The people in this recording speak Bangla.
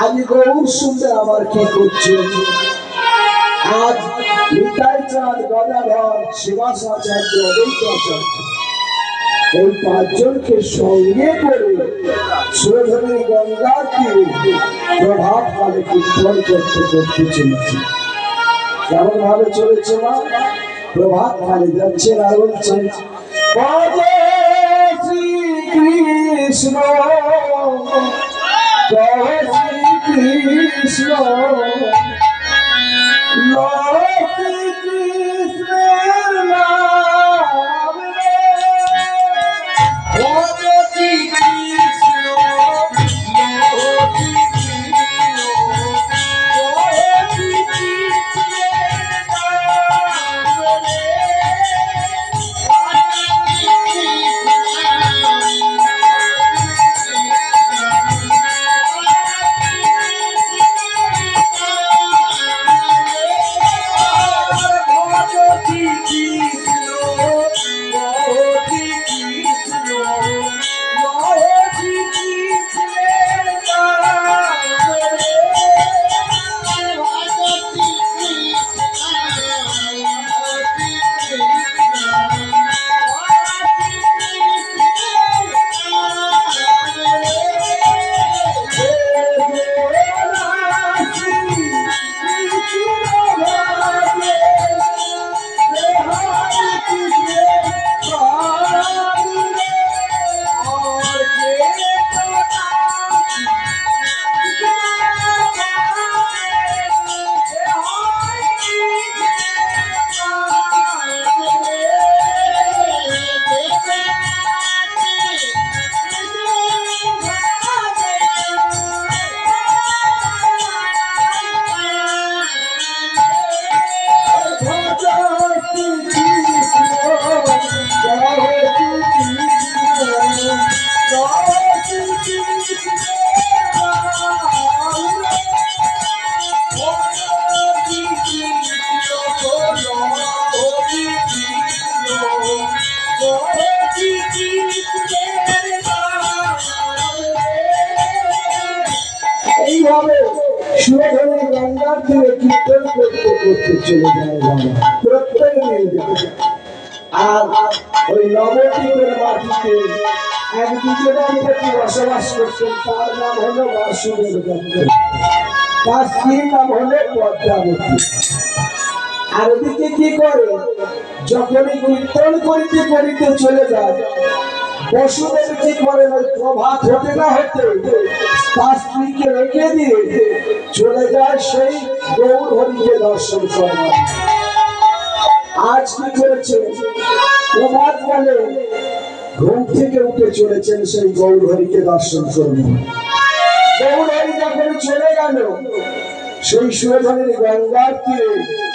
আজ গৌর সুন্দর আবার কি করছে? আজ নিতাই চাঁদ, গদাধর, শিবাচার্য, অদ্বৈতাচার্য এই পাঁচজনকে সঙ্গে করে সুরধনী গঙ্গার তীরে প্রভাত কালে কীর্তন করতে করতে চলেছে। কেমন ভাবে চলেছে না? প্রভাত কালে যাচ্ছেন আর বলছেন, কৃষ্ণ জয় শ্রীকৃষ্ণ, জয় শ্রীকৃষ্ণের নাম রে, জয় শ্রীকৃষ্ণ, জয় শ্রীকৃষ্ণ, জয় শ্রীকৃষ্ণের নাম রে। এইভাবে সুরধনী গঙ্গার তীরে কীর্তন করতে করতে চলে যায় বাবা, প্রত্যেক দিন। আর ওই নবদ্বীপের মাটিতে এক দ্বিজদম্পতি বসবাস করতেন, তার নাম হলো বাসুদেব দত্ত, তার স্ত্রীর নাম হলো পদ্মাবতী। আর ওদিকে কি করে, যখনই কীর্তন করিতে করিতে চলে যায়, বসুদেব কি করেন, ওই প্রভাত হতে না হতে তার স্ত্রীকে রেখে দিয়ে চলে যায় সেই গৌর হরিকে দর্শন করার। আজ কি করেছে, প্রভাত কালে ঘুম থেকে উঠে চলেছেন সেই গৌর হরিকে দর্শন করবেন। গৌর হরি যখন চলে গেল সেই সুরধনীর গঙ্গার তীরে